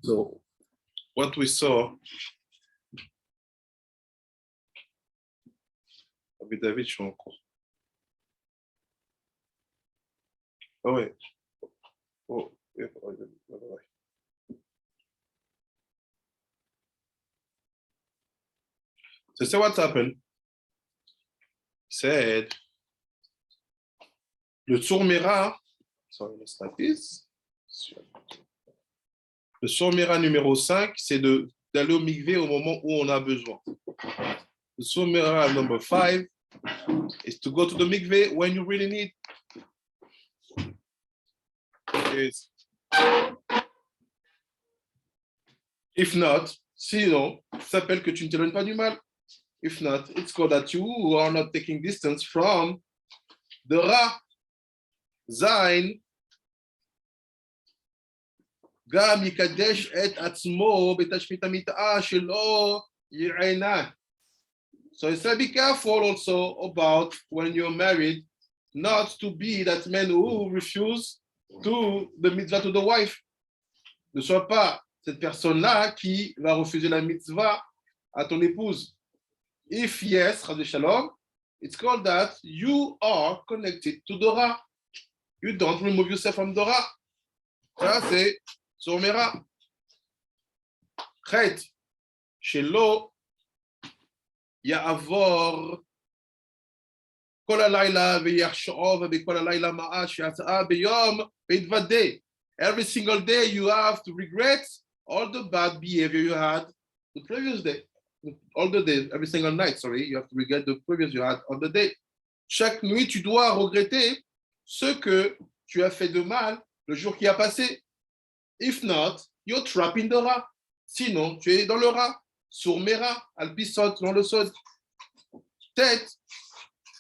So what we saw, David, je suis en cours. Ah ouais. Oh, yeah, so what happened? Said le Tsurmera, sorry, let's start this. Le Tsurmera numéro 5, c'est d'aller au mikvé au moment où on a besoin. Le Tsurmera number 5 is to go to the mikvé when you really need. Yes. If not, sinon, ça s'appelle que tu ne t'éloignes pas du mal. If not, it's called that you are not taking distance from the Ra. Zain, גם יקדש את עצמו בתשמית המיטה שלו יענה. So he said, be careful also about when you're married, not to be that man who refuse to the mitzvah to the wife. Ne sois pas cette personne-là qui va refuser la mitzvah à ton épouse. If yes, Chas v'Shalom, it's called that you are connected to the Ra. You don't remove yourself from the Ra. Ça, c'est Tsurmera. חטא שלא יעבור כל הלילה ויחשוב בכל הלילה מה שעשה ביום ויתוודה. Every single day you have to regret all the bad behavior you had the previous day. All the days, every single night, sorry, you have to regret the previous you had on the day. Chaque nuit, tu dois regretter ce que tu as fait de mal le jour qui a passé. If not, you're trapped in the Ra. Sinon, tu es dans le Ra. Tsurmera, al pisot, dans le sod. Tête,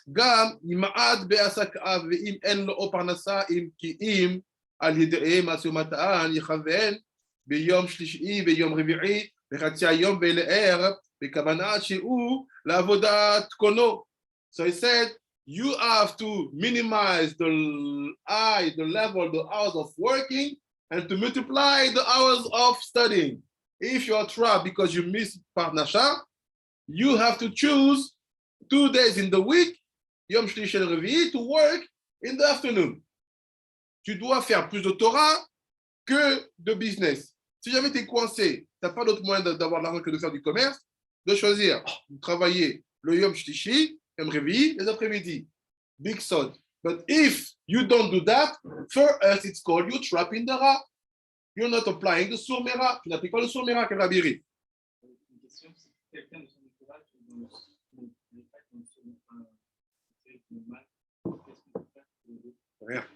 gam, ima'ad be'asakav, ve'im en lo parnasa, im ki'im, al yidre'em, asyumata'an, yichaven, be'yom shlishi, be'yom revi'i, be'chatzi hayom, be'le'er, be'kavanat she'u, la'avodat kono. So he said, you have to minimize the level, the hours of working, and to multiply the hours of studying. If you are trapped because you miss Parnasha, you have to choose 2 days in the week, Yom Shlishi and Revi'i, to work in the afternoon. Tu dois faire plus de Torah que de business. Si jamais tu es coincé, tu n'as pas d'autre moyen d'avoir l'argent que de faire du commerce, de choisir de travailler le Yom Shlishi, Yom Revi'i, les après-midi. Big sod. But if you don't do that, for us it's called you trap in the Ra. You're not applying the Tsurmera. Tu n'appliques pas le Tsurmera, quel Rabiri. Une question, si quelqu'un de son entourage n'est pas normal, qu'est-ce qu'on peut faire pour l'aider? Rien.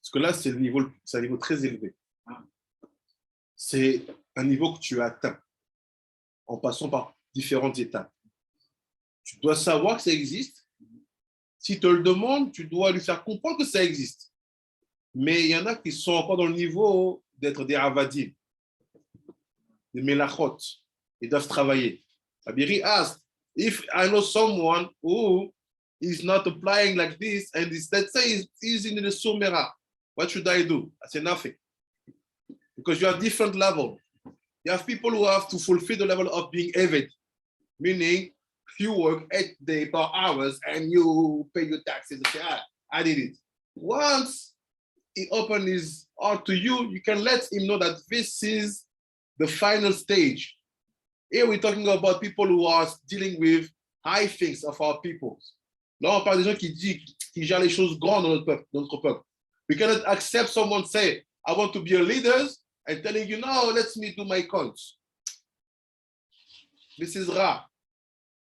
Parce que là, c'est un niveau très élevé. C'est un niveau que tu atteins en passant par différentes étapes. Tu dois savoir que ça existe. S'il te le demande, tu dois lui faire comprendre que ça existe. Mais il y en a qui sont encore dans le niveau d'être des avadim, des melachot. Ils doivent travailler. Abiri asked, if I know someone who is not applying like this, and let's say he's in the Tsurmera, what should I do? I say nothing. Because you have different levels. You have people who have to fulfill the level of being Eved, meaning you work 8 days per hours and you pay your taxes. Okay, I did it. Once he opens his heart to you, you can let him know that this is the final stage. Here we're talking about people who are dealing with high things of our people. Là, on parle des gens qui gèrent les choses grandes dans notre peuple. We cannot accept someone say, I want to be a leader, and telling you, no, let me do my counts. This is Ra.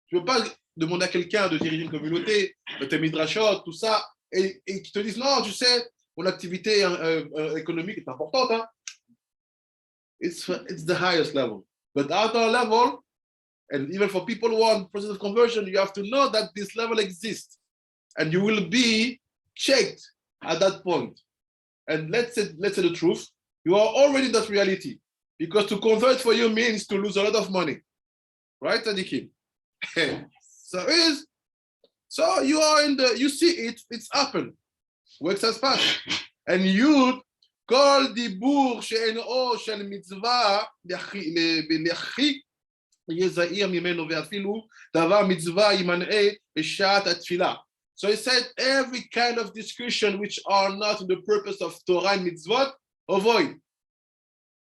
Tu ne peux pas demander à quelqu'un de diriger une communauté, de tes midrashot, tout ça, et qui te disent, non, tu sais, mon activité économique est importante. Hein? It's the highest level. But at our level, and even for people who are in the process of conversion, you have to know that this level exists. And you will be checked at that point. And let's say the truth, you are already in that reality. Because to convert for you means to lose a lot of money. Right, Tzadikim? So you are you see it, it's happened. Works as fast. And you כל דיבור שאינו של מצווה, לכי יהיה זהיר ממנו, ואפילו דבר מצווה ימנעה בשעת התפילה. So he said, every kind of discussion which are not in the purpose of Torah and mitzvot, avoid.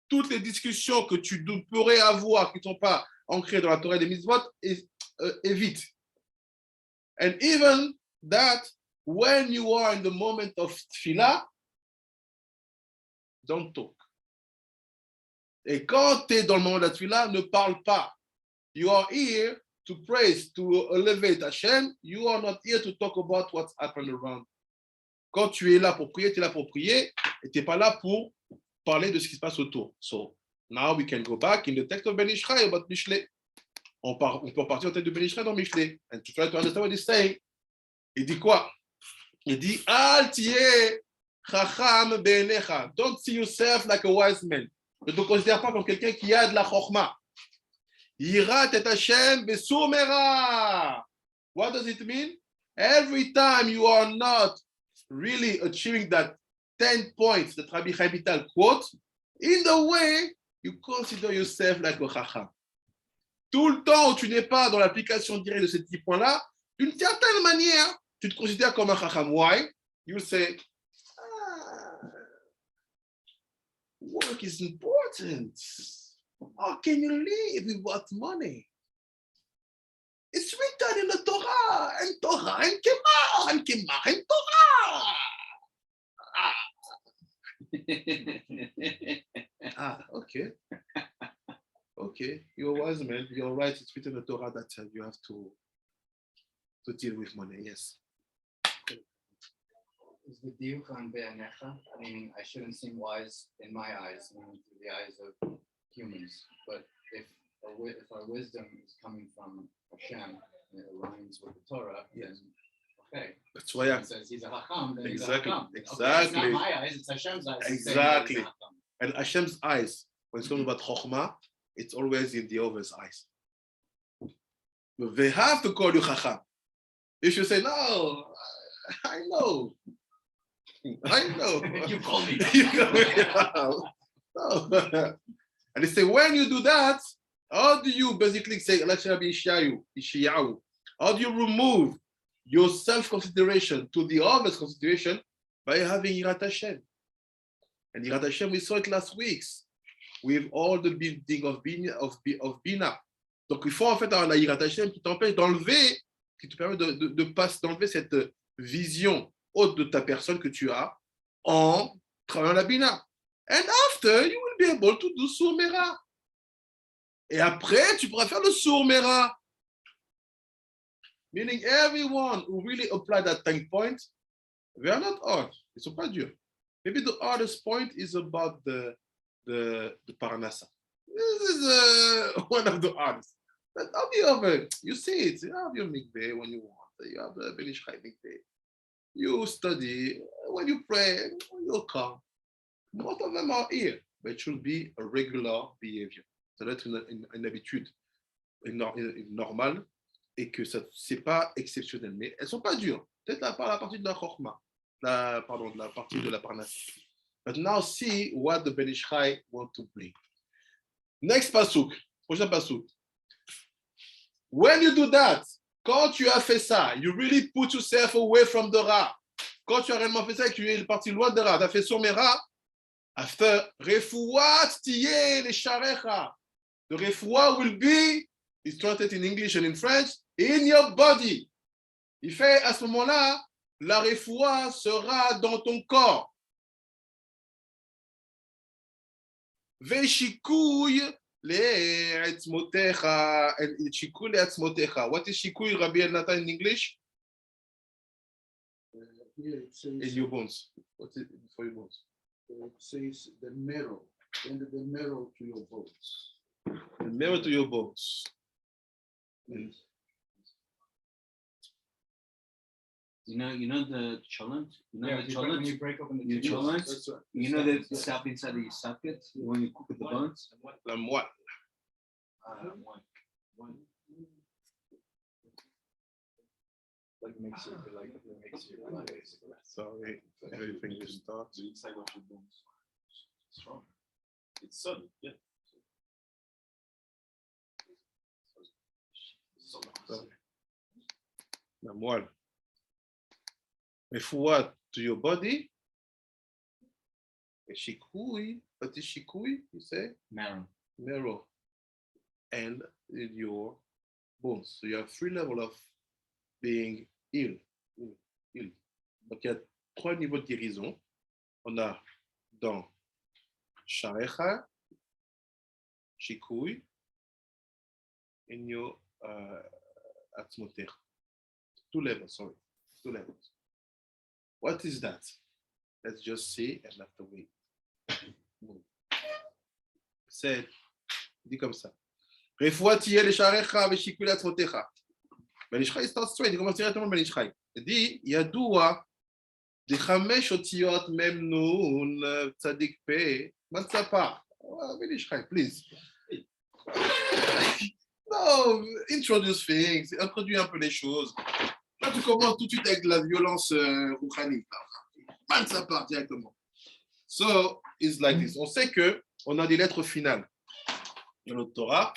Toutes les discussions que tu pourrais avoir qui ne sont pas ancrées dans la Torah et les mitzvot, évite. And even that, when you are in the moment of tefillah, don't talk. Et quand tu es dans le moment de la tefillah, ne parle pas. You are here to praise, to elevate Hashem. You are not here to talk about what's happened around. Quand tu es là pour prier, tu es là pour prier et tu n'es pas là pour parler de ce qui se passe autour. So, now we can go back in the text of Ben Ishchai about Mishlei. On peut repartir au texte de Ben Ishchai dans Mishlei. And to try to understand what he's saying, il dit quoi? Il dit, Al tiye chacham be'enecha. Don't see yourself like a wise man. Ne te considère pas comme quelqu'un qui a de la chokhmah. Yirat et Hashem be'surmera. What does it mean? Every time you are not really achieving that 10 points that Rabbi Chaim Vital quote, in the way, you consider yourself like a chacham. Tout le temps où tu n'es pas dans l'application directe de ces 10 points-là, d'une certaine manière, tu te considères comme un chacham. Why? You say, work is important. How can you live without money? It's written in the Torah, and Torah, and Kemah, and Kemah, and Torah. Okay. Okay, you're a wise man. You're right. It's written in the Torah that you have to deal with money. Yes. Is the diuchan be'anecha, meaning I shouldn't seem wise in my eyes, meaning through the eyes of humans. But if our wisdom is coming from Hashem and it aligns with the Torah, then okay. That's why it says he's a hacham, then exactly. He's a hacham. Exactly. Okay, it's not my eyes, it's Hashem's eyes. Exactly. And Hashem's eyes, when it's talking about chokhmah, it's always in the other's eyes. They have to call you chacham. If you say, no, I know. You call me. No. And they say, when you do that, how do you basically say, let's say, Ishayahu, how do you remove your self-consideration to the other's consideration? By having Yirat Hashem. And Yirat Hashem, we saw it last week with all the building of Bina. Donc, il faut en fait avoir la Yirat Hashem qui t'empêche d'enlever, qui te permet d'enlever cette vision haute de ta personne que tu as en travaillant la Bina. And after, you will be able to do Surmera. Et après, tu pourras faire le Surmera. Meaning everyone who really apply that 10 points, they are not hard. Ils ne sont pas durs. Maybe the hardest point is about the Parnasa. This is one of the hardest. But all the other, you see it. You have your mikveh when you want. You have the Ben Ishchai mikveh. You study. When you pray, you'll come. Most of them are here, but it should be a regular behavior. Ça doit être une habitude normale et que ce n'est pas exceptionnel. Mais elles ne sont pas dures. Peut-être la partie de la chokhmah, de la partie de la parnassa. But now see what the Ben Ishchai want to bring. Next pasuk, prochain pasuk. When you do that, quand tu as fait ça, you really put yourself away from the ra. Quand tu as réellement fait ça et que tu es parti loin de ra, tu as fait Surmera, after refuat tiye le sharecha. The refuah will be, it's translated in English and in French, in your body. Il fait à ce moment-là, la refuah sera dans ton corps. Veshikuy le'etzmotecha, and shikuy le'etzmotecha. What is shikuy, Rabbi El-Natan, in English? Here it says, In your bones. What is it for your bones? it says the marrow, and the marrow to your bones. The marrow to your bones. Yes. You know the cholent? You know the when cholent? you break open the You tissue. cholent? That's right. You know the stuff inside of your socket when you cook with the bones? La moelle. Like makes you like it makes you Sorry, everything you start. the inside of your bones. Strong. It's solid, yeah. La moelle. Refoua to your body. A shikui, what is shikui, you say? Marrow. Marrow. And in your bones. So you have 3 levels of being ill. Ill. Donc il y a 3 niveaux de guérison. On a dans Sharecha, Shikui, in your Atzmoter. 2 levels, sorry. 2 levels. What is that? Let's just see and after wait. C'est dit comme ça. Refoua tiye le Sharecha ve Shikui Atzmotecha. Ben Ishchai starts straight. Il commence directement Ben Ishchai. Il dit Yadoua דחמש אותיות מם נון צדיק פה, מצפה. Please. No, introduce things, introduis un peu les choses. Là, tu commences tout de suite avec la violence rouhanique. Matzapa directement. So, it's like this. On sait qu'on a des lettres finales dans notre Torah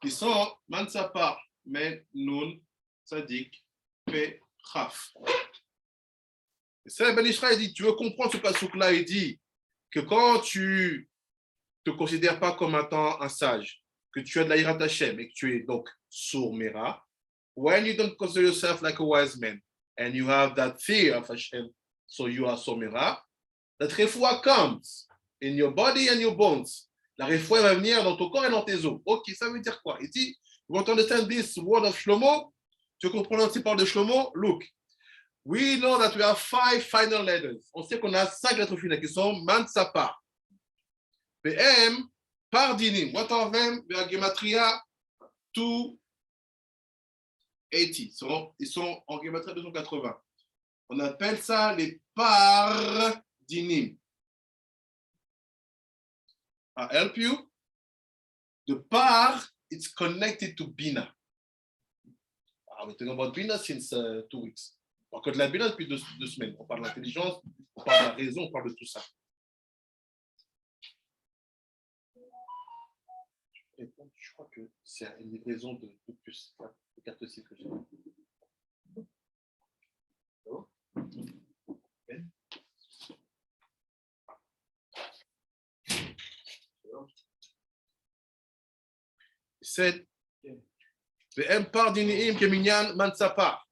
qui sont Matzapa, Mem, Nun, Tzadik, Pe, Chaf. C'est Ben Ishraï dit, tu veux comprendre ce passouk-là, il dit que quand tu ne te considères pas comme étant un sage, que tu as de la Yirat Hashem et que tu es donc sourd Mera, when you don't consider yourself like a wise man and you have that fear of Hashem, so you are sourd Mera, that refoua comes in your body and your bones. La refoua va venir dans ton corps et dans tes os. Ok, ça veut dire quoi? Il dit, you want to understand this word of Shlomo? Tu veux comprendre aussi par de Shlomo? Look. We know that we have 5 final letters. On sait qu'on a 5 lettres finales qui sont Mansapa. VM, par dinim. What are them? The Gematria 280. Ils sont en Gematria 280. On appelle ça les par dinim. I help you. The par, it's connected to Bina. We're talking about Bina since 2 weeks. On parle de la Bina depuis 2 semaines. On parle de l'intelligence, on parle de la raison, on parle de tout ça. Je crois que c'est une livraison de puces, de carte SIM que j'ai. Oh. Okay. C'est VM par dinim keminyan mansapa.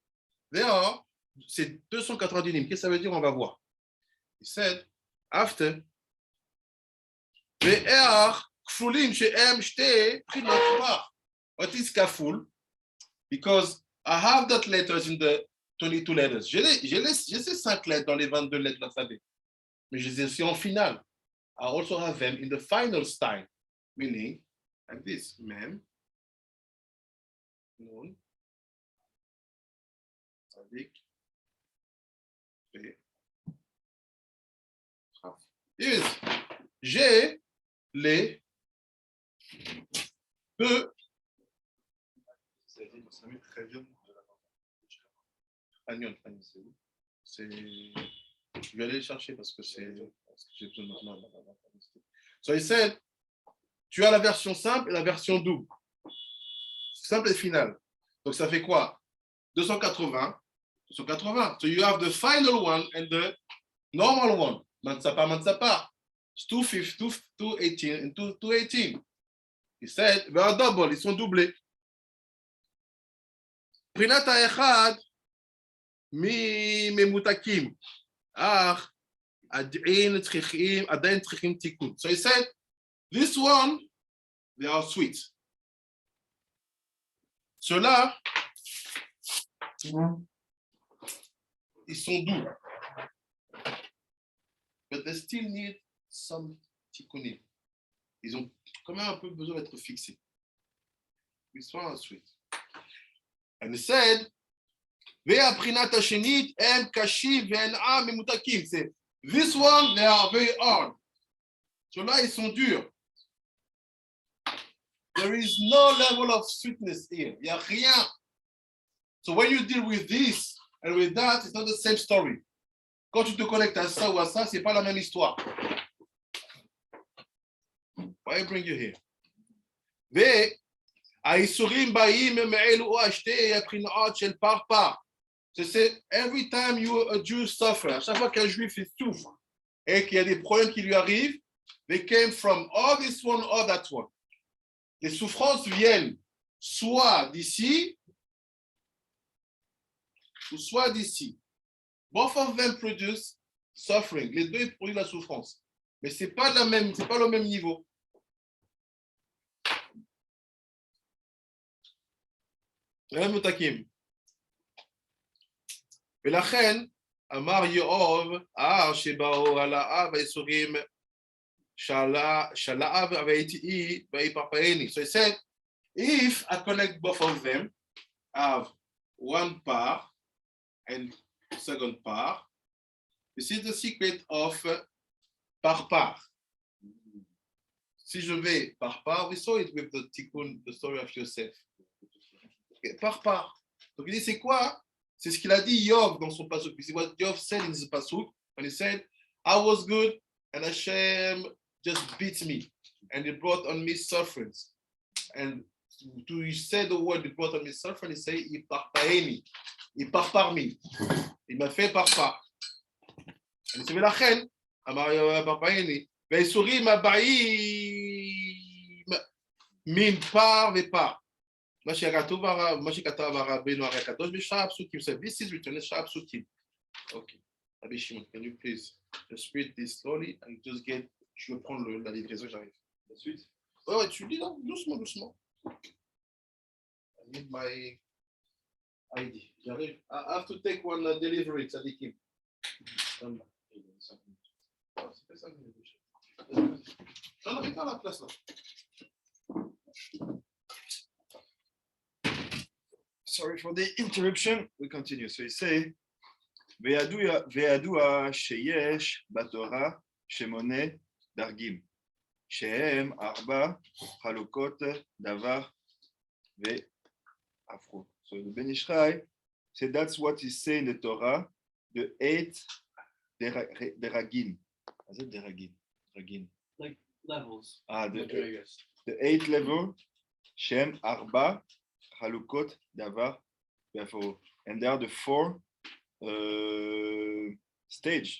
D'ailleurs, c'est 280 dinim. Qu'est-ce que ça veut dire? On va voir. He said, after, VR kfulim she'em shte prinot. What is kaful? Because I have that letters in the 22 letters. J'ai ces 5 lettres dans les 22 lettres de l'alphabet. Mais je les ai aussi en finale. I also have them in the final style. Meaning, like this. Mem. Nun. Tzadik. Yes. J'ai les deux. Je vais aller le chercher parce que j'ai besoin maintenant. So he said, tu as la version simple et la version double. Simple et finale. Donc ça fait quoi? 280. So you have the final one and the normal one. Mansapa. It's 218 and 218. He said, they are double, ils sont doublés. Prinata echad mi memutakim. Adain tzrichim tikun. So he said, this one, they are sweet. Ceux-là, ils sont doux. But they still need some tikkunim. Ils ont quand même un peu besoin d'être fixés. This one are sweet. And he said, Ve'aprinat hashenit em kashi ve'en'am memutakim. C'est this one, they are very hard. Ceux-là, ils sont durs. There is no level of sweetness here. Il n'y a rien. So when you deal with this and with that, it's not the same story. Quand tu te connectes à ça ou à ça, ce n'est pas la même histoire. Why I bring you here? והאיסורים באים מאלו או השתי הבחינות של פרפר. C'est every time a Jew suffer, à chaque fois qu'un juif il souffre et qu'il y a des problèmes qui lui arrivent, they came from all this one or that one. Les souffrances viennent soit d'ici ou soit d'ici. Both of them produce suffering. Les deux produisent la souffrance. Mais c'est pas le même niveau. ולכן אמר יואב, שבאו על האב היסורים של האב והייתי ויפרפרני. So he said, if I connect both of them, I have one part and second part. This is the secret of par part. Si je vais par part, we saw it with the tikkun, the story of Yosef. Okay, par part. Donc il dit, c'est quoi? C'est ce qu'il a dit Yov dans son pasuk. C'est what Yov said in his pasuk when he said, I was good and Hashem just beat me and it brought on me sufferings. And to say the word it brought on me suffering, he say, il parpaeni. Il part parmi. Il m'a fait par part. And c'est ולכן, אמר יואב parpaeni, והאיסורים הבאים מן פר ופר. מה שכתב הרבינו הרי הקדוש בשאר הפסוקים, so this is written in שאר הפסוקים. Okay. Rabbi Shimon, can you please just read this slowly and just get, je vais prendre la livraison, j'arrive. La suite? Ouais, tu lis là, doucement. I need my ID. J'arrive. I have to take one delivery, Tzadikim. Non, il est à la place là. Sorry for the interruption. We continue. So he say, וידוע שיש בתורה שמונה דרגים, שהם 4 חלוקות דבר ואפרו. So the Ben Ish Chai said that's what he say in the Torah, the 8 deragim. Is it deragim? Like levels. The 8 level, שהם 4 חלוקות דבר ואפרו. And they are the 4 stage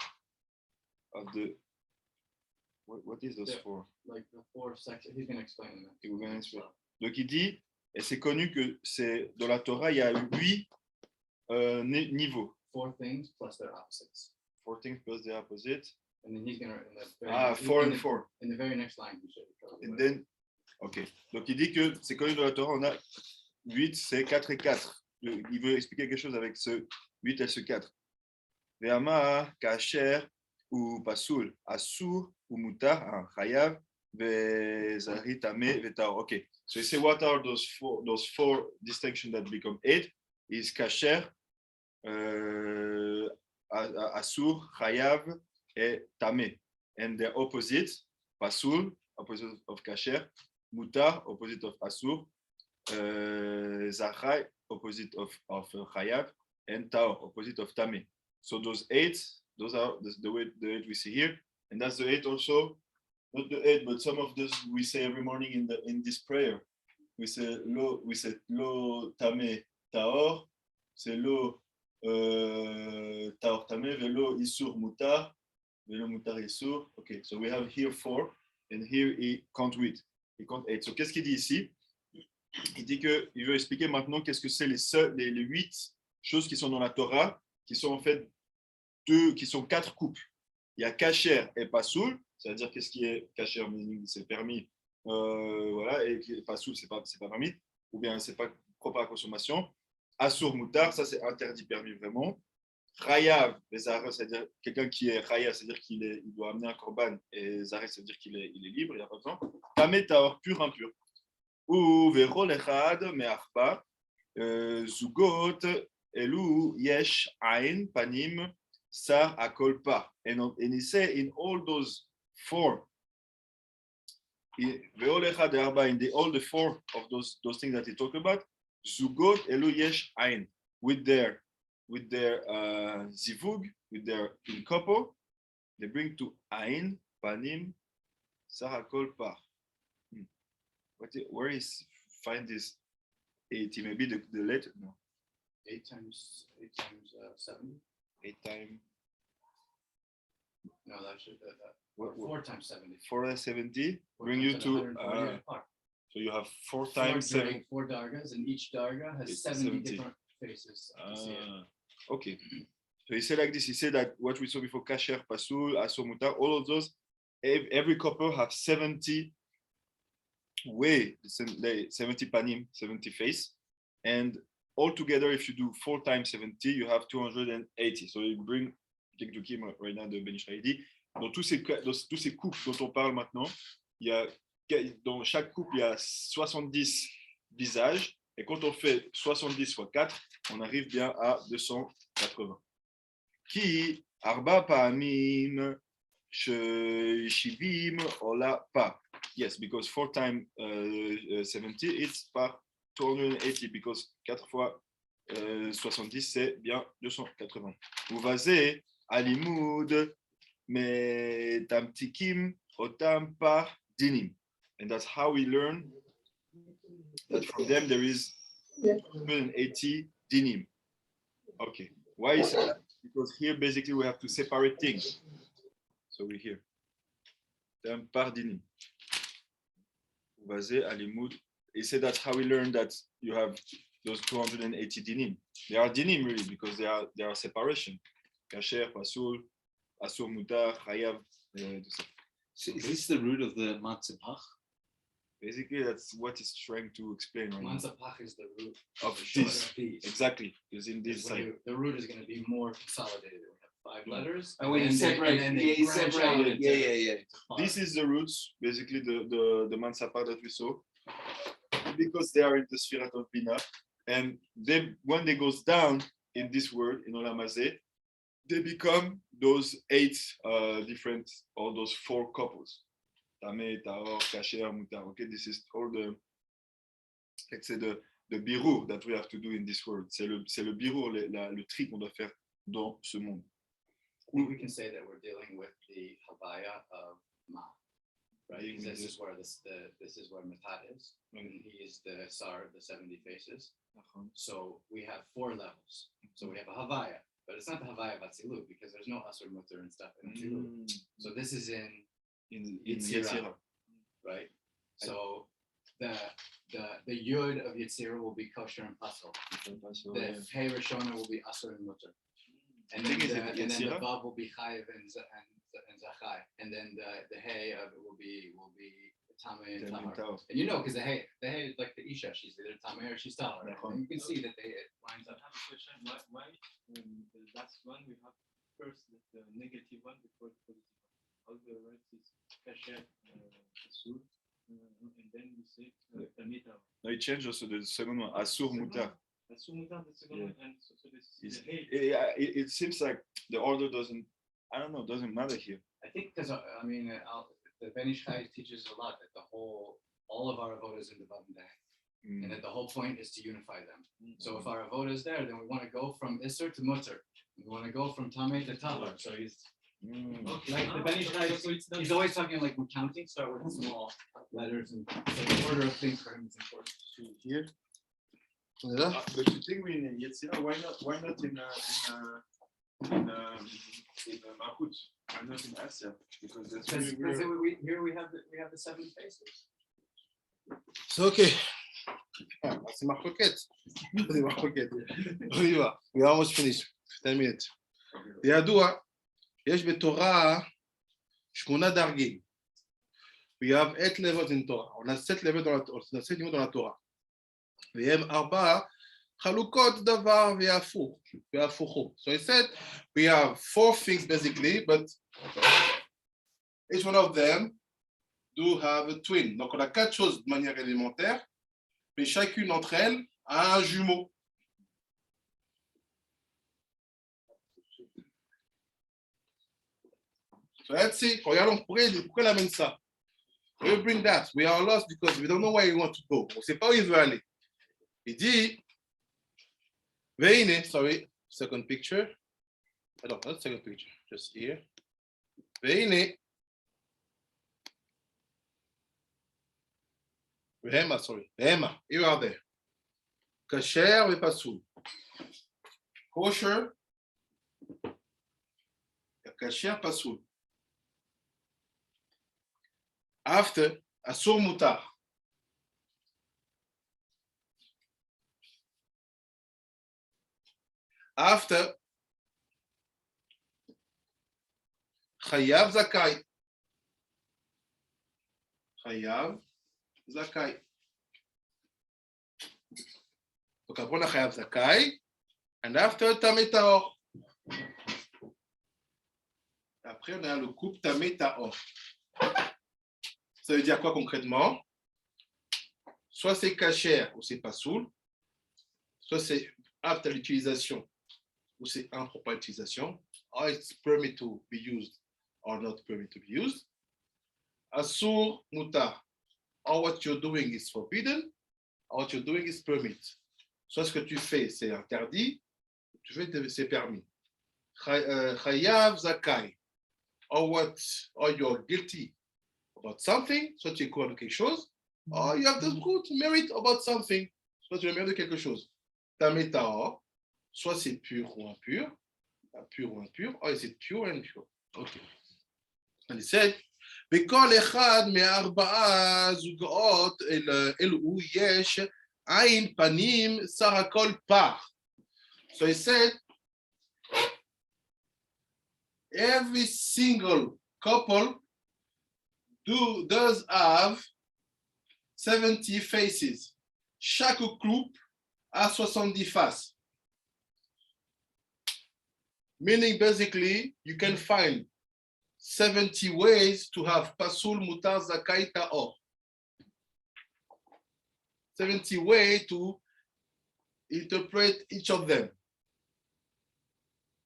of the what is those 4? Like the 4 sections. He can explain that. Donc il dit, et c'est connu que c'est dans la Torah, il y a 8 niveaux. 4 things plus their opposites. 4 things plus their opposite. And then he's gonna 4 and 4. In the very next line, he said. And then, ok. Donc il dit que c'est connu dans la Torah, on a 8, c'est 4 et 4. Il veut expliquer quelque chose avec ce 8 et ce 4. Ve'ama, kasher, ou pasul, asur, ou mutar, chayav, ve'zari, tameh, ve'taor. Okay, so you say what are those four distinctions that become 8? Is kasher, asur, chayav, et tameh. And the opposite, pasul, opposite of kasher, mutar, opposite of asur, zachai, opposite of chayav, and taor, opposite of tameh. So those 8, those are the 8 we see here, and that's the 8 also. Not the 8, but some of those we say every morning in this prayer. We say lo tameh taor, c'est lo taor tameh, velo isur mutar, velo mutar isur. Okay, so we have here 4, and here he count 8. He count 8. So qu'est-ce qu'il dit ici? Il dit qu'il veut expliquer maintenant qu'est-ce que c'est les 8 choses qui sont dans la Torah, qui sont en fait qui sont 4 couples. Il y a kasher et pasoul, c'est-à-dire qu'est-ce qui est kasher, c'est permis, voilà, et pasoul, c'est pas permis, ou bien c'est pas propre à la consommation. Asur mutar, ça c'est interdit, permis vraiment. Chayav, c'est-à-dire quelqu'un qui est chayav, c'est-à-dire qu'il doit amener un korban, et zareh, c'est-à-dire qu'il est libre, il n'y a pas besoin. Tameh taor, pur, impur. Ou verol echad me'achpa, zugot, elu yesh ain panim sar akol pa. And he say in all those 4, in all the 4 of those things that he talked about, zugot elu yesh ain, with their zivug, with their in couple, they bring to ain panim sar akol pa. where is find this 80? Maybe the letter, no, 8 times 70. 8 times, No, that should what, 4 times 70. 470 Four bring times you at to, 148 apart. so you have 4 Four times 7. 4 dargas, and each darga has It's 70 70. different faces. to see it. Okay. So he said like this, he said that what we saw before, Kasher, Pasul, Asur, Mutar, all of those, every couple have 70 way, 70 panim, 70 face. And altogether, if you do 4 times 70, you have 280. So you bring, take to Kim right now, the Ben Israeli. Dans tous ces couples dont on parle maintenant, il y a, dans chaque couple, il y a 70 visages. Et quand on fait 70 fois 4, on arrive bien à 280. Qui arba pa'amim shivim ola pa. Yes, because 4 times 70, it's par 280, because 4 fois 70, c'est bien 280. Uvazé alimud metamtikim otam par dinim. And that's how we learn that from them there is 280 dinim. Okay, why is that? Because here basically we have to separate things. So we here. Tam par dinim. Basé à limud. He said that's how we learn that you have those 280 dinim. They are dinim really because they are separation. Kasher, pasul, asur, mutar, chayav. So is this the root of the Matzepach? Basically, that's what he's trying to explain right now. Manzapach is the root Of the this. of these. Exactly, because in this When side. the root is going to be more consolidated. We have 5 letters. And when you then they- separate, and then yeah, they you branch separate out it. into- Yeah. into five. This is the roots, basically the Mansapa that we saw, because they are in the Sfirat of Bina, and they when they goes down in this word in Olam Hazeh, they become those 8 different, or those 4 couples. Tameh, Tahor, Kasher, Mutar. Okay, this is all the, let's say the birur that we have to do in this world. C'est le birur, le tri qu'on doit faire dans ce monde. I think we can say that we're dealing with the Havaya of Ma, right? Yeah, Because this yeah. is where this is where Matat is, and he is the Sar, the 70 faces. So we have 4 levels. So we have a Havaya, but it's not the Havaya of Atzilut because there's no Asur Mutter and stuff in Atzilut. So this is in In Yetzirah. Yetzirah. right? So the Yud of Yetzirah will be kosher and pasul. The Hey Rishona will be Asur and Mutter. And then Thing is, the in Yetzirah- Vav will be Chayiv and Zachai. And then the Hey of it will be Tameh and Tahar. And you know, because the Hey is like the Isha, she's either Tameh or she's Tahar. Right? And you can see that it lines I up. have a question. Why the last one we have first the negative one before the positive one? All the rest is kasher, asur, and then we say tamita. No, he changed also the second one, Asur Mutar. Asur mutar the second Yeah. one, and so this is It's- the hey. It seems like the order doesn't matter here. I think because the Ben Ish Chai teaches a lot that all of our avodas in the Vav and the Hey. And that the whole point is to unify them. So if our avoda is there, then we want to go from Isser to Mutter. We want to go from Tameh to Tahar. So he's like the Ben Ish Chai, he's always talking like when counting, start with small letters and so the order of things for him is important. Here. Voilà. But you think we in Yetzirah, why not in Malchut? Why not in Asya? Because that's Because really here we have the 7 faces. C'est OK. C'est marcoquette. C'est marcoquette. On y va. We almost finished. 10 minutes. ידוע, יש בתורה 8 דרגים. We have 8 levels in Torah. On a 7 levels dans la Torah. On a 7 niveaux dans la Torah. והם 4 חלוקות דבר והפוכו. So he said we have 4 things basically, but each one of them do have a twin. Donc on a 4 choses de manière élémentaire, mais chacune d'entre elles a un jumeau. So let's see. Regardons pourquoi il amène ça. We bring that. We are lost because we don't know where we want to go. On ne sait pas où il veut aller. Il dit, Veine, sorry, second picture. No, not second picture, just here. Veine Behema, sorry. Behema, you are there. Kasher vepasul. Kosher. Kasher pasul. After, asur mutar. After, chayav zakai. Chayav zakai. Donc après on a chayav zakai, and after tameh taor. Après on a le couple tameh taor. Ça veut dire quoi concrètement? Soit c'est kasher ou c'est pasoul, soit c'est apte à l'utilisation ou c'est improper à l'utilisation, or it's permitted to be used or not permitted to be used. Asur mutar, or what you're doing is forbidden, or what you're doing is permitted. Soit ce que tu fais c'est interdit, tu fais c'est permis. Chayav zakai, or you're guilty about something, soit tu es coupable de quelque chose, or you have the good merit about something, soit tu as le mérite de quelque chose. Tameh taor, soit c'est pur ou impur, or is it pure and impure? Okay. And he said, בכל אחד מארבעה זוגות אלו יש עין פנים סך הכל פח. So he said, every single couple does have 70 faces. Chaque couple a 70 faces. Meaning basically, you can find 70 ways to have pasul, mutar, zakai, taor. 70 ways to interpret each of them.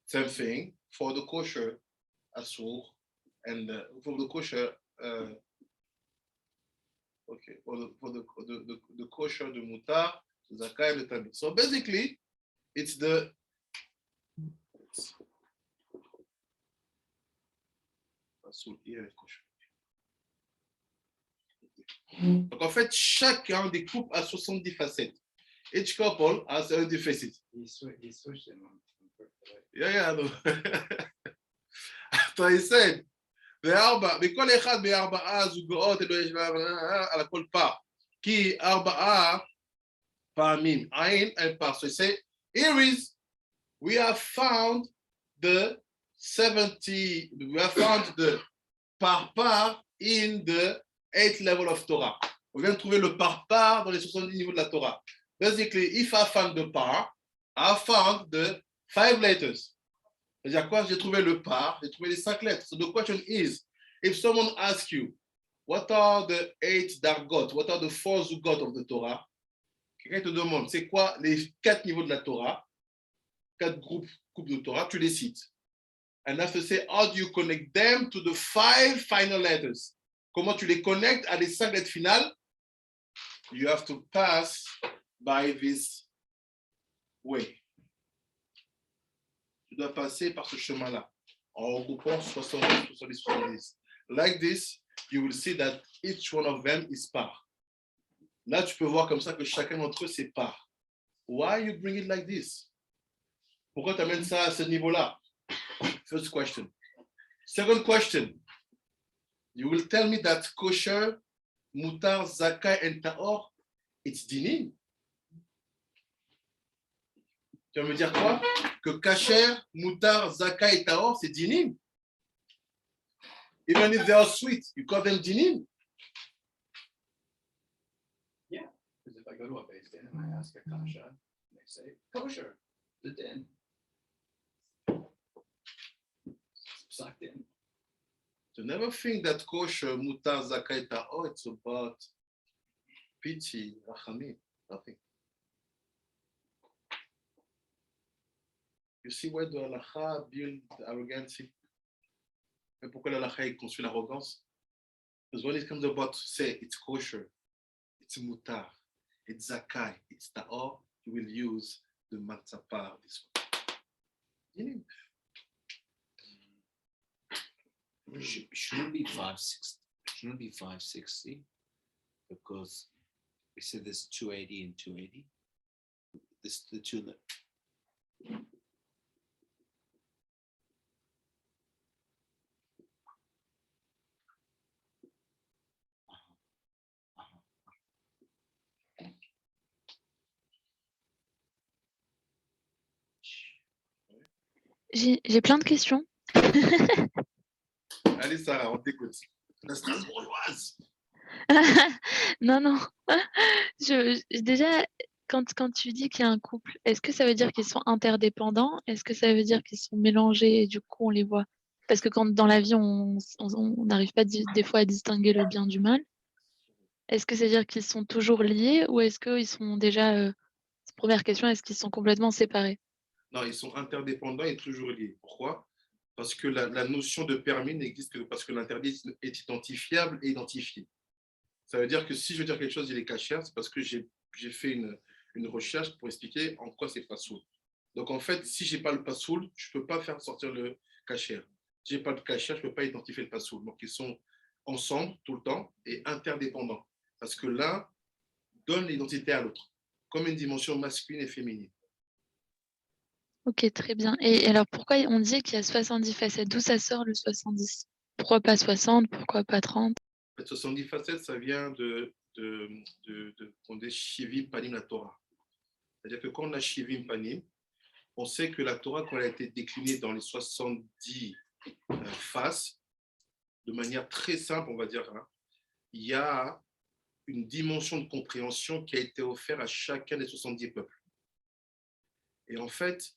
Same thing for the kosher asur and for the kosher for the kosher, the mutar, the zakai, and the tameh. So basically, it's the donc en fait, chacun des couples a 70 facettes. Each couple has 70 faces. He switched them on purpose. Yeah, I know. After he said, בכל אחד מארבעה זוגות אלו יש על הכל פער. כי ארבעה פעמים עין and פער. So he said, we have found the 70, we have found the par in the 8th level of Torah. On vient de trouver le par dans les 70 niveaux de la Torah. Basically, if I found the par, I found the 5 letters. C'est-à-dire quoi? J'ai trouvé le par, j'ai trouvé les 5 lettres. So the question is, if someone asks you, what are the 8 dargot, what are the 4 zugot of the Torah? Quelqu'un te demande, c'est quoi les 4 niveaux de la Torah? 4 groupes de Torah, tu les cites. And have to say, how do you connect them to the 5 final letters? Comment tu les connectes à les 5 lettres finales? You have to pass by this way. Tu dois passer par ce chemin-là, en regroupant 70, 70, 70. Like this, you will see that each one of them is par. Là, tu peux voir comme ça que chacun d'entre eux, c'est par. Why you bring it like this? Pourquoi tu amènes ça à ce niveau-là? First question. Second question. You will tell me that kosher, mutar, zakai, and taor, it's dinim. Tu vas me dire quoi? Que kasher, mutar, zakai, et taor, c'est dinim. Even if they are sweet, you call them dinim. Yeah, because if I go to a base din and I ask a kasha, they say kosher, the din. Sucked in. To never think that kosher, mutar, zakai, taor, it's about pity, rachamim, nothing. You see where the halacha build arrogancy? Et pourquoi la halacha construit l'arrogance? Because when it comes about to say it's kosher, it's mutar, it's zakai, it's taor, you will use the matzapar, this one. Shouldn't be 560. Shouldn't be 560 because We said there's 280 and 280. This the two that. J'ai plein de questions. Allez, Sarah, on t'écoute. La Strasbourgeoise. Non, non. Déjà, quand tu dis qu'il y a un couple, est-ce que ça veut dire qu'ils sont interdépendants? Est-ce que ça veut dire qu'ils sont mélangés et du coup on les voit? Parce que quand dans la vie on n'arrive pas des fois à distinguer le bien du mal. Est-ce que ça veut dire qu'ils sont toujours liés ou est-ce qu'ils sont déjà, première question, est-ce qu'ils sont complètement séparés? Non, ils sont interdépendants et toujours liés. Pourquoi? Parce que la notion de permis n'existe que parce que l'interdit est identifiable et identifié. Ça veut dire que si je veux dire quelque chose, il est caché, c'est parce que j'ai fait une recherche pour expliquer en quoi c'est pasoul. Donc en fait, si je n'ai pas le pasoul, je ne peux pas faire sortir le caché. Si je n'ai pas de caché, je ne peux pas identifier le pasoul. Donc ils sont ensemble tout le temps et interdépendants. Parce que l'un donne l'identité à l'autre, comme une dimension masculine et féminine. OK, très bien. Et alors pourquoi on dit qu'il y a 70 facettes? D'où ça sort le 70? Pourquoi pas 60? Pourquoi pas 30? En fait, 70 facettes, ça vient qu'on dit Shivim Panim la Torah. C'est-à-dire que quand on a Shivim Panim, on sait que la Torah, quand elle a été déclinée dans les 70 faces, de manière très simple, on va dire, hein, il y a une dimension de compréhension qui a été offerte à chacun des 70 peuples. Et en fait,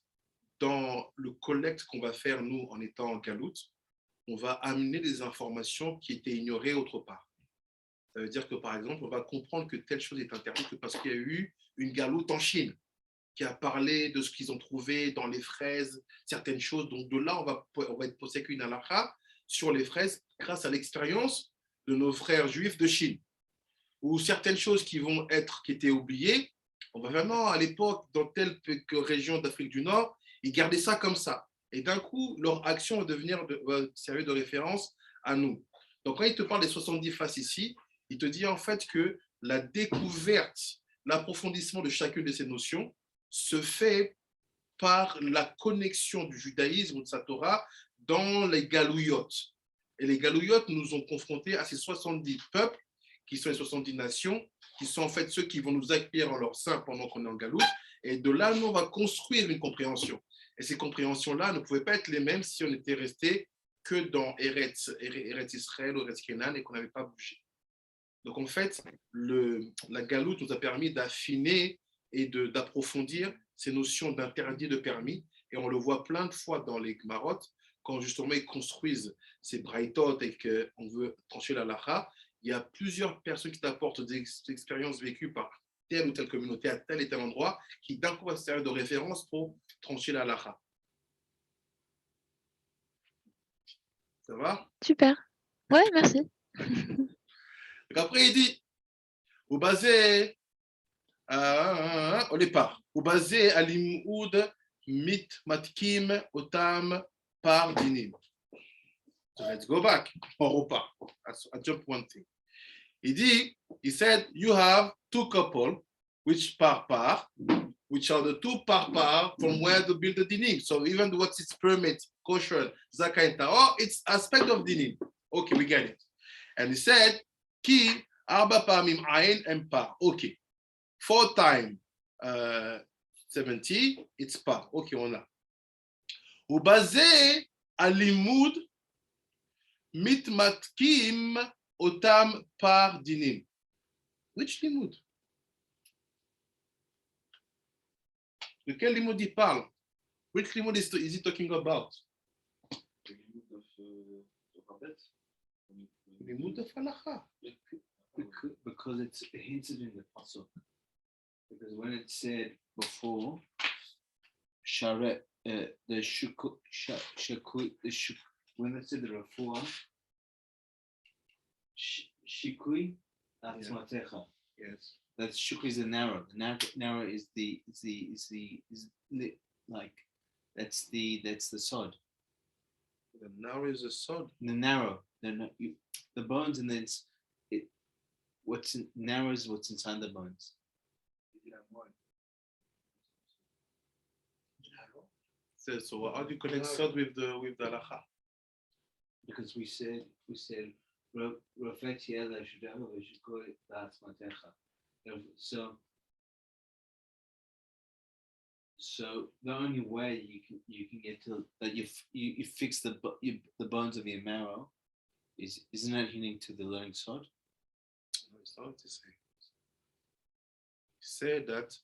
dans le collecte qu'on va faire, nous, en étant en galoute, on va amener des informations qui étaient ignorées autre part. Ça veut dire que, par exemple, on va comprendre que telle chose est interdite parce qu'il y a eu une galoute en Chine qui a parlé de ce qu'ils ont trouvé dans les fraises, certaines choses. Donc, de là, on va être posé qu'une halakha sur les fraises grâce à l'expérience de nos frères juifs de Chine. Ou certaines choses qui étaient oubliées, on va vraiment, à l'époque, dans telle région d'Afrique du Nord, ils gardaient ça comme ça. Et d'un coup, leur action va servir de référence à nous. Donc, quand il te parle des 70 faces ici, il te dit en fait que la découverte, l'approfondissement de chacune de ces notions se fait par la connexion du judaïsme ou de sa Torah dans les galouillotes. Et les galouillotes nous ont confrontés à ces 70 peuples, qui sont les 70 nations, qui sont en fait ceux qui vont nous accueillir en leur sein pendant qu'on est en galoute. Et de là, nous, on va construire une compréhension. Et ces compréhensions-là ne pouvaient pas être les mêmes si on était resté que dans Eretz Israël ou Eretz Kenan et qu'on n'avait pas bougé. Donc, en fait, la galoute nous a permis d'affiner et d'approfondir ces notions d'interdit de permis. Et on le voit plein de fois dans les Gmarot, quand justement ils construisent ces braïtot et qu'on veut trancher la lacha, il y a plusieurs personnes qui t'apportent des expériences vécues par telle ou telle communauté à tel et tel endroit qui d'un coup va servir de référence pour trancher la lacha. Ça va? Super. Ouais, merci. Donc après, il dit, vous basez au départ, vous basez à l'imoud mit matkim otam par dinim. So let's go back. On repart. I jump one thing. He said, you have two couple, which par, which are the two par from where to build the dinim. So even what is permit, kosher, zakah, and ta'or, it's aspect of dinim. Okay, we get it. And he said, ki arba pamim ayin and par. Okay. 4 times 70, it's par. Okay, on a. Ou basé à l'imoud mitmatkim otam par dinim. Which limud? De quel limud il parle? Which limud is he talking about? The limud of Rabet. Limud of halacha. Because it's hinted in the pasuk. Because when it said before, sharet the shuku, when it said the refuah, shikui atmatecha. Yes. That shukui is the narrow. The narrow is like that's the sod. The narrow is a sod. The narrow, the bones, and then narrows what's inside the bones. So how do you connect sod with the halacha? Because we said reflect yellow should have we should call it that's matecha. So the only way you can get to that you fix the bones of your marrow isn't that unique to the learning sod? No, it's not the same. He said that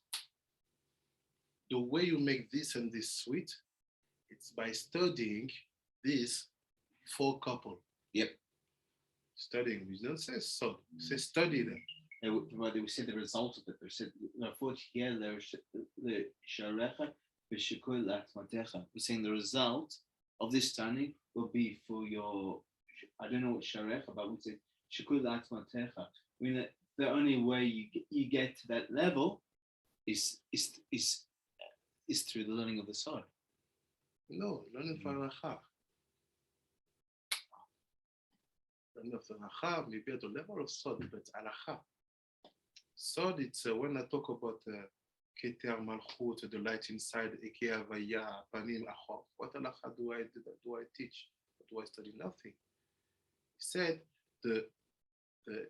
the way you make this and this sweet, it's by studying this for couple. Yep. Studying, we don't say so. Say study them. They said the result of it. They said, we're saying the result of this studying will be for your, I don't know what sharecha, but we say shikul la'atzmatecha. I mean, the only way you get to that level is through the learning of the sod. No, learning for halacha. Learning of the halacha, maybe at the level of sod, but halacha. Sod, it's when I talk about Keter Malchut, the light inside, Eke Havaya, Panim Achov. What halacha do I teach? What do I study? Nothing. He said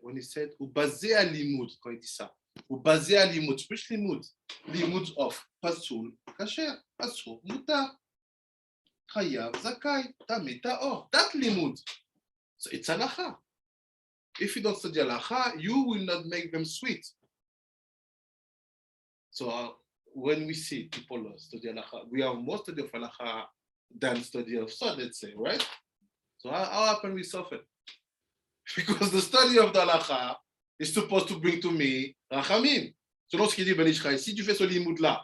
when he said Ubazé alimut, quand il dit ça, Ubazé alimut, which limut? Limut of Pasul, Kasher, Pasul, Mutar, Chayav, Zakai, Tameh, Taor. That limut. So it's halacha. If you don't study halacha, you will not make them sweet. So when we see people study halacha, we have more study of halacha than study of sod, let's say, right? So how happen we suffer? Because the study of the halacha is supposed to bring to me rachamim. Selon ce qu'il dit Ben Ish Chai, si tu fais ce limoud-là,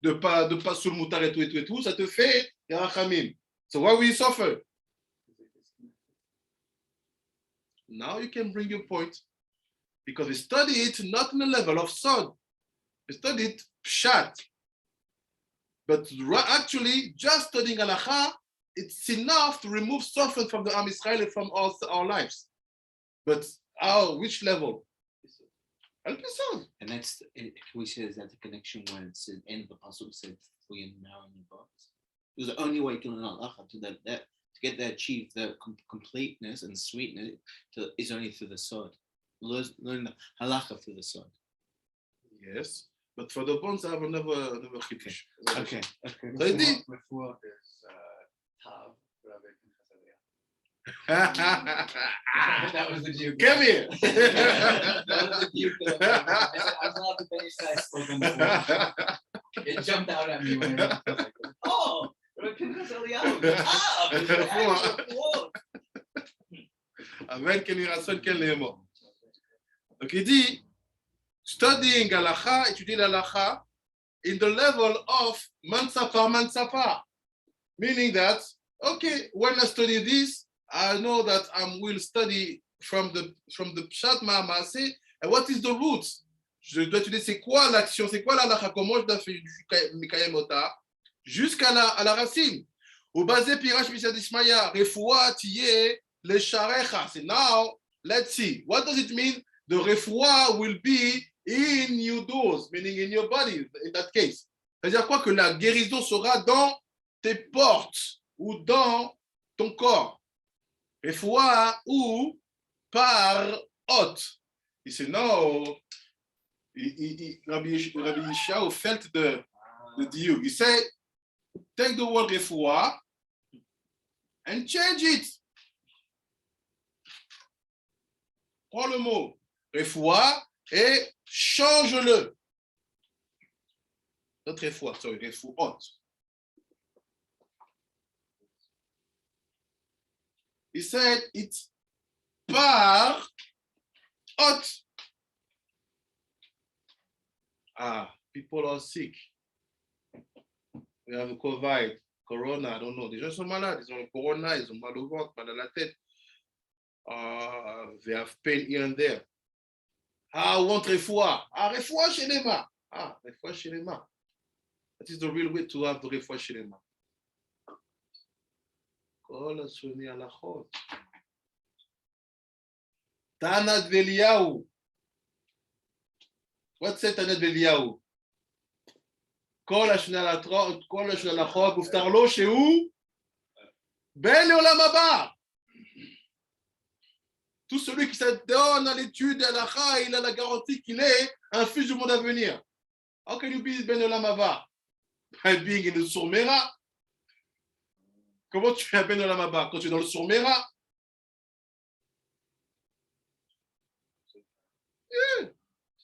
de pas sur le moutar et tout, ça te fait rachamim. So why will you suffer? Now you can bring your point, because we study it not on the level of sod. We study it pshat. But actually, just studying halacha, it's enough to remove suffering from the Am Yisrael and from our lives. But which level? And that's we say is that the connection when it's in the end of the pasuk said for your marrow and your bones. It was the only way to learn halacha to get that achieve the completeness and sweetness is only through the sod. Learn the halacha through the sod. Yes, but for the bones, I have another chidush. Okay. So it did. Refuah is Tav, Rabbi That was the Jew. Come here. That was the Jew. I'm allowed to finish that spoken before. It jumped out at me when I was like, oh, Rabbi Pinchas Eliyahu, Tav. Amen, Ken Yirason, Ken Lemo. Donc il dit, studying halacha, étudier l'halacha, in the level of mansapa, meaning that, okay, when I study this, I know that I will study from the Pshat Ma'aseh, and what is the root? Je dois étudier c'est quoi l'action, c'est quoi l'halacha, comment je dois faire Mikayem Ota, jusqu'à la racine. Ou basé Pirash Misad Ismaya, Refoua Tiye, Le Sharecha. So now, let's see, what does it mean? The refoua will be in your doors, meaning in your body, in that case. C'est-à-dire quoi? Que la guérison sera dans tes portes ou dans ton corps. Refoua ou par hôte. He said, no, Rabbi Yishau felt the diuk. He said, take the word refoua and change it. Prends le mot refoua et change-le. Notre refoua, sorry, refouot. He said it's par hot. People are sick. We have COVID, corona, I don't know. Les gens sont malades, ils ont le corona, ils ont mal au ventre, mal à la tête. They have pain here and there. I want refoua. Refoua shelema. Refoua shelema. That is the real way to have the refoua shelema. Kol asuni alachot. Tanat v'Eliyahu. What's it Tanet Beliaou? כל השנה לחוק, מובטח לו שהוא בן לעולם הבא. Tout celui qui s'adonne à l'étude de l'Alacha, il a la garantie qu'il est un fils du monde à venir. How can you be Ben Olam Haba? By being in the Surmera. Comment tu es un Ben Olam Haba? Quand tu es dans le Surmera? Yeah.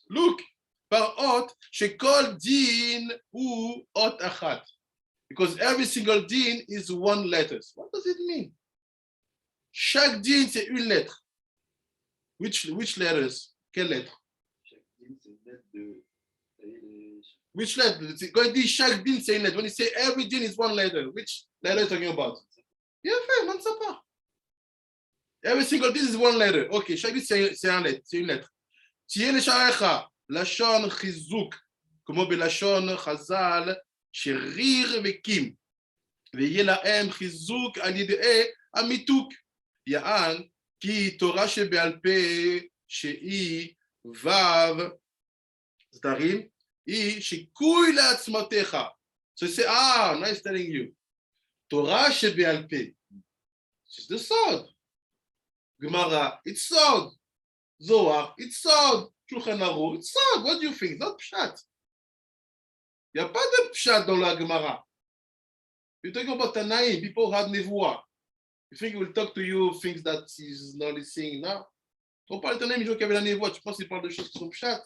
Look, par hot, shekol din ou hot achat. Because every single din is one letter. What does it mean? Chaque din, c'est une lettre. Which letters? Quelle lettre? Which letter? Quand il dit chaque din, c'est une lettre. When you say every din is one letter, which letter are you talking about? Yeah, fait, on ne sait pas. Every single din is one letter. Ok, chaque din, c'est une lettre. תהיה לשעריך, לשון חיזוק, כמו בלשון חז"ל, שריר וקים, ויהיה להם חיזוק על ידי המיתוק. יען, כי תורה שבעל פה שהיא ו' סתרים, היא שיקוי לעצמתך. So say, nice telling you. תורה שבעל פה, it's the sword. גמרא, it's sword. Zohar, it's sword. Shulchan Aruch, it's sword. What do you think? It's not pshat. Il n'y a pas de pshat dans la Gemara. You're talking about Tanaim, people had nevoah. You think he will talk to you things that he's not listening now? On parle de Tanaim, les gens qui avaient la nevoah, tu penses qu'il parle de choses qui sont pshat?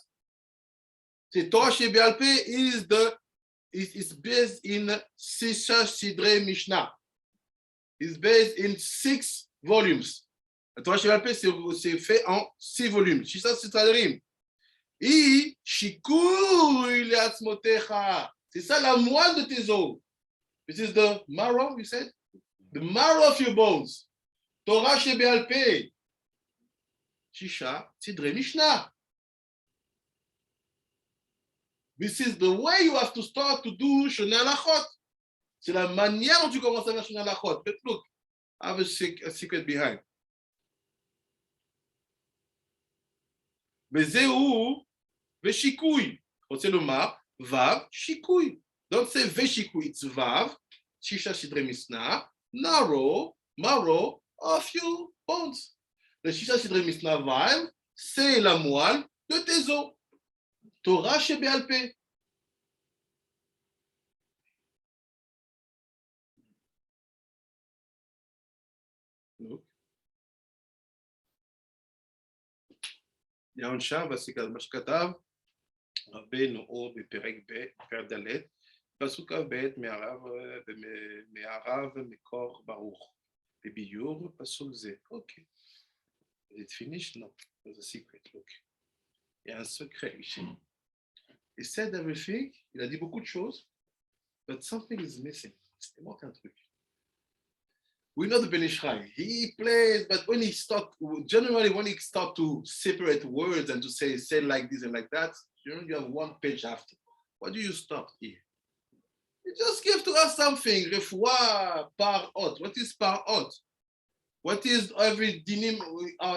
C'est Torah Shebe'al Peh is based in Sisha Sidrei Mishnah. It's based in 6 volumes. La Torah Shebe'al Peh, c'est fait en 6 volumes. Shisha Sidrei. I shikui le'atzmotecha. C'est ça la moelle de tes os. This is the marrow, you said? The marrow of your bones. Torah Shebe'al Peh. Shisha Sidrei Mishnah. This is the way you have to start to do Shonei Halachot. C'est la manière dont tu commences à faire Shonei Halachot. But look, I have a secret behind. Vezeu veshikui. רוצה לומר, vav shikui. Don't say veshikui, it's vav, shisha sidrei misna, narrow, marrow of your bones. Le shisha sidrei misna vav, c'est la moelle de tes os. Torah Shebe'al Peh. Look. יען שם, מה שכתב רבנו אור בפרק ב', פרק ד', פסוק כ"ב מהרב מקור ברוך, בביור פסוק זה. אוקיי. Is it finished? No. There's a secret. Look. Il y a un secret ici. Il said everything, il a dit beaucoup de choses, but something is missing. Il manque un truc. We know the Ben Ish Chai. He plays, but when he start, generally when he start to separate words and to say like this and like that, you have one page after. Why do you stop here? You just give to us something. Refuah par ot. What is par ot? What is every dinim?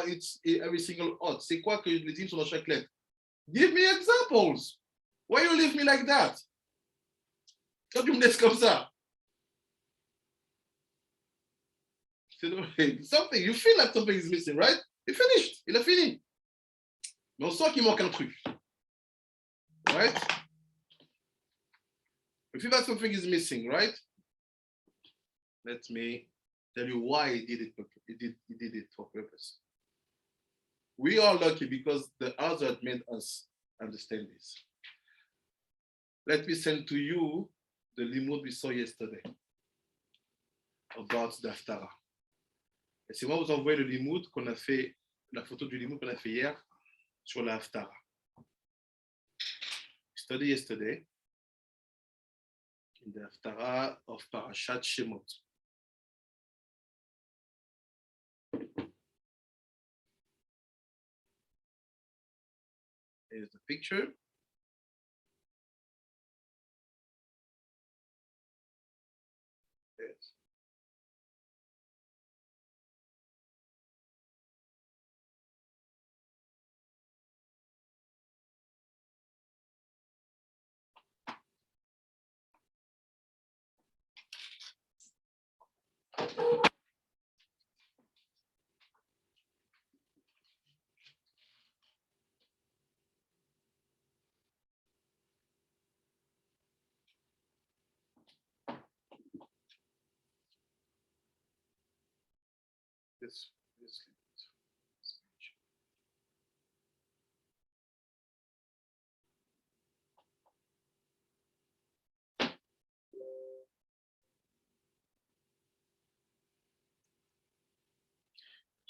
It's every single ot. C'est quoi que les dinim sont dans chaque lettre? Give me examples. Why you leave me like that? Quand tu me laisses comme ça? Something, you feel like something is missing, right? Il finished. Il a fini. Mais on sent qu'il manque un truc. Right? You feel that something is missing, right? Let me tell you why he did it. He did it for purpose. We are lucky because the other made us understand this. Let me send to you the limud we saw yesterday about the Haftarah. Et c'est moi vous envoyer le limoud qu'on a fait, la photo du limoud qu'on a fait hier sur la Haftarah. Study yesterday in the Haftarah of Parashat Shemot. Here's the picture. Yes.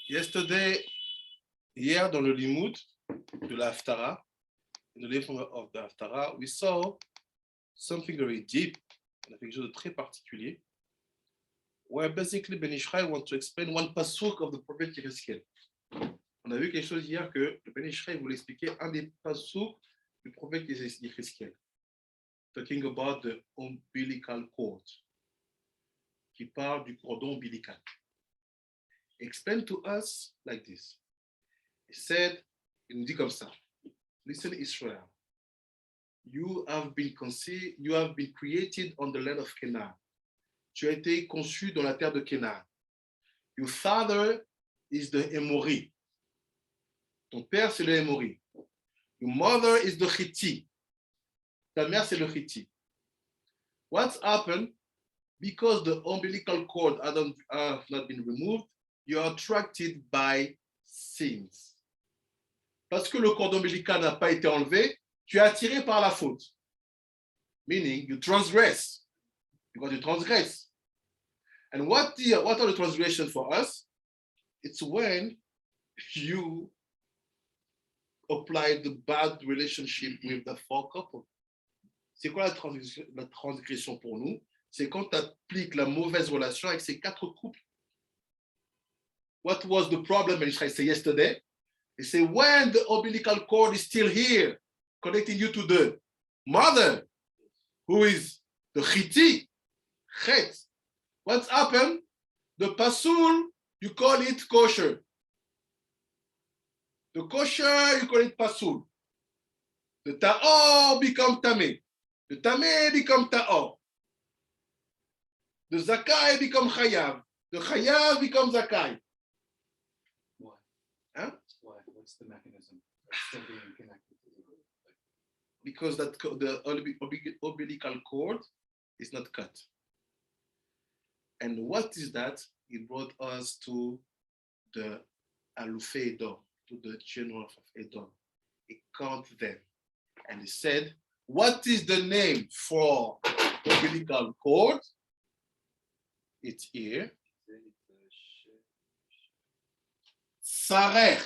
Yesterday, hier dans le Limoud de la Haftara, in the living of the Haftara, we saw something very deep, quelque chose de très particulier, where basically Ben Ishraï wants to explain one pasuk of the prophet Yechezkel. On a vu quelque chose hier que le Ben Ishraï voulait expliquer un des pasuk du prophète Yechezkel, talking about the umbilical cord, qui parle du cordon ombilical. Explain to us like this. He said, il nous dit comme ça, listen Israel, you have been conceived, you have been created on the land of Canaan. Tu as été conçu dans la terre de Canaan. Your father is the Emori. Ton père, c'est le Emori. Your mother is the Hitti. Ta mère, c'est le Hitti. What's happened? Because the umbilical cord have not been removed, you are attracted by sins. Parce que le cordon ombilical n'a pas été enlevé, tu es attiré par la faute. Meaning, you transgress. Because you transgress. And what are the transgressions for us? It's when you apply the bad relationship with the four couple. C'est quoi la transgression pour nous? C'est quand tu appliques la mauvaise relation avec ces quatre couples. What was the problem, I say yesterday? He said, when the umbilical cord is still here, connecting you to the mother, who is the Chiti, Chet. What's happened? The pasul, you call it kosher. The kosher, you call it pasul. The ta'or become tameh. The tameh become ta'or. The zakai become chayav. The chayav become zakai. Why? Huh? Why? What's the mechanism? It's still being connected to the Because the umbilical cord is not cut. And what is that? It brought us to the Alufei Edom, to the general of Edom. He called them and he said, what is the name for umbilical cord? It's here. Sarer.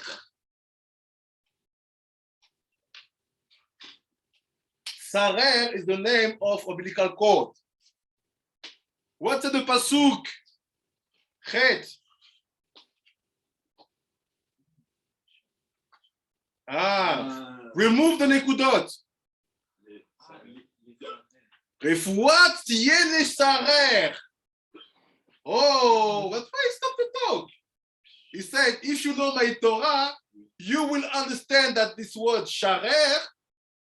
Sarer is the name of umbilical cord. What's the pasuk? Chet. Remove the nekudot. Refuat tiene sarer. Oh, that's why he stopped the talk. He said, if you know my Torah, you will understand that this word sharer,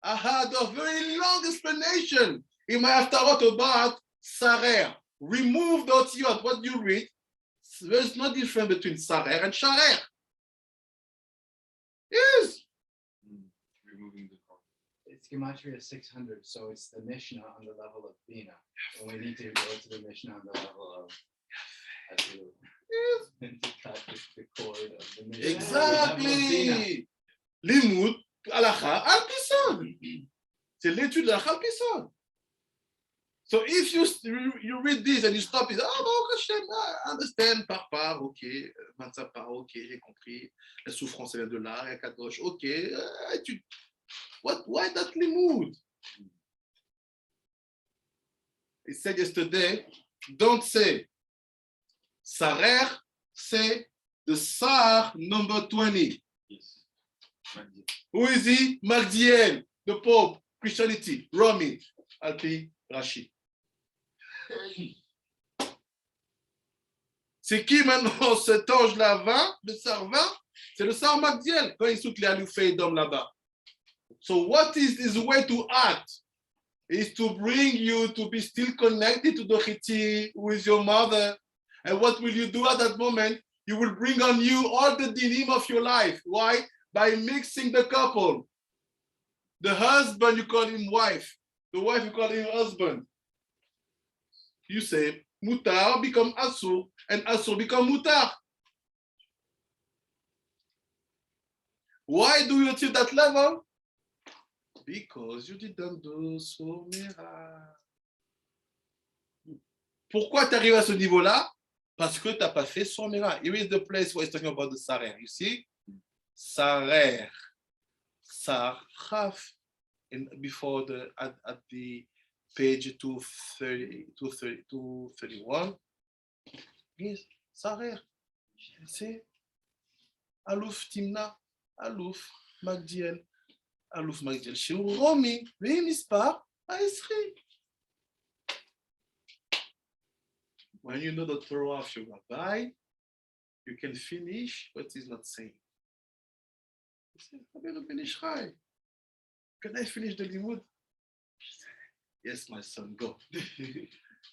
I had a very long explanation in my Haftarot about sarer. Remove the otiyot. What you read, there's no difference between sarer and sharer. Yes. Removing the cord. It's Gematria 600, so it's the Mishnah on the level of Bina. And we need to go to the Mishnah on the level of Asilu. Yes. And to cut the cord of the Mishnah. Exactly. Limud, halacha, al pisan. C'est l'étude de la al pisan. So if you read this and you stop it, I understand, par, ok, matzah par, ok, j'ai compris, la souffrance vient de là, et kadosh, ok, why that limud? He said yesterday, don't say, sarer, say the Sar number 20. Yes. Who is he? Magdiel, the Pope, Christianity, Romy, Alpi, Rashi. C'est qui maintenant cet ange-là 20, le Sar 20? C'est le Sar Magdiel, quand il souffle les Alufei Edom là-bas. So what is his way to act? Is to bring you to be still connected to the Hitti, who is your mother. And what will you do at that moment? You will bring on you all the dinim of your life. Why? By mixing the couple. The husband, you call him wife. The wife, you call him husband. You say, mutar become asur, and asur become mutar. Why do you achieve that level? Because you didn't do Somera. Pourquoi tu arrives à ce niveau-là? Parce que tu n'as pas fait Somera. Here is the place where it's talking about the Sarer. You see? Sarer. Saraf. Before at the page 231. Yes, Sarer. C'est Alouf Timna, Alouf Magdiel, Alouf Magdiel. Chez Romi, pas à Esri. When you know the Torah of your rabbi, you can finish what he's not saying. You say, can I finish the limud? Yes, my son, go.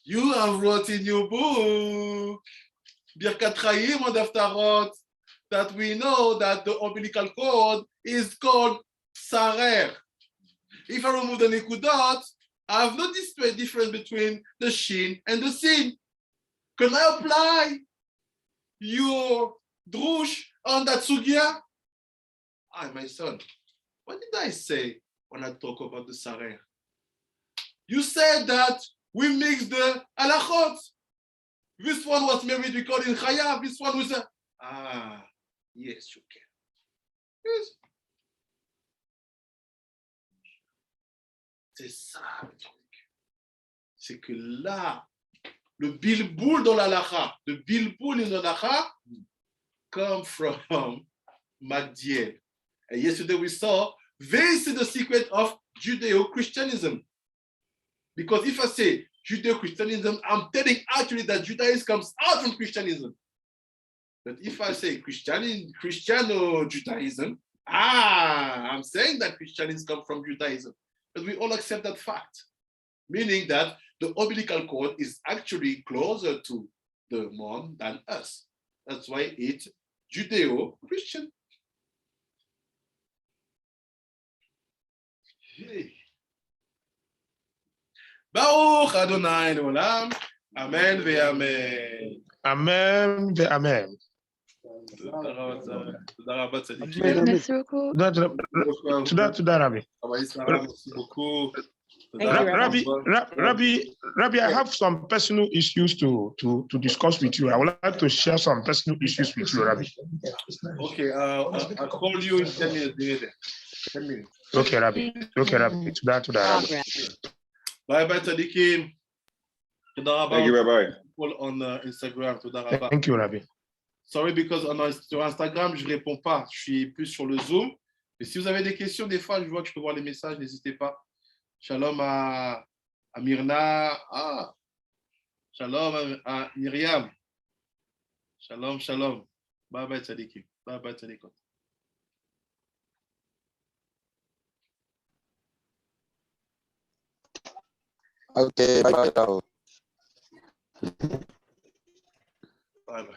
You have wrote in your book, Birkat Chaim on Haftarot, that we know that the umbilical cord is called Sarer. If I remove the Nikudot, I have no difference between the Shin and the Sin. Can I apply your drush on that sugya? My son, what did I say when I talk about the Sarer? You said that we mix the halachot. This one was married because in Chayav. This one was yes, you can. Yes. C'est ça le truc. C'est que là, le bilboul dans l'halacha, the bilboul in the halacha come from Magdiel. And yesterday we saw this is the secret of Judeo-Christianism. Because if I say Judeo-Christianism, I'm telling actually that Judaism comes out from Christianism. But if I say Christiano-Judaism, I'm saying that Christianism comes from Judaism. But we all accept that fact, meaning that the umbilical cord is actually closer to the mom than us. That's why it's Judeo-Christian. Baruch Adonai Olam. Amen ve'amen. Amen ve'amen. Merci beaucoup. תודה רבי. Merci beaucoup. Rabbi, I have some personal issues to discuss with you. I would like to share some personal issues with you, Rabbi. Okay, I'll call you in 10 minutes. 10 minutes. Okay, Rabbi. תודה רבי. Bye bye, Tzadikim. Thank you, Rabbi. People on Instagram. Toda rabba. Thank you, Rabbi. Sorry, because sur Instagram, je ne réponds pas. Je suis plus sur le Zoom. Mais si vous avez des questions, des fois, je vois que je peux voir les messages. N'hésitez pas. Shalom à Myrna. Shalom à Myriam. Shalom. Bye bye, Tzadikim. Bye bye, Tzadikot. Okay, bye bye. Bye bye.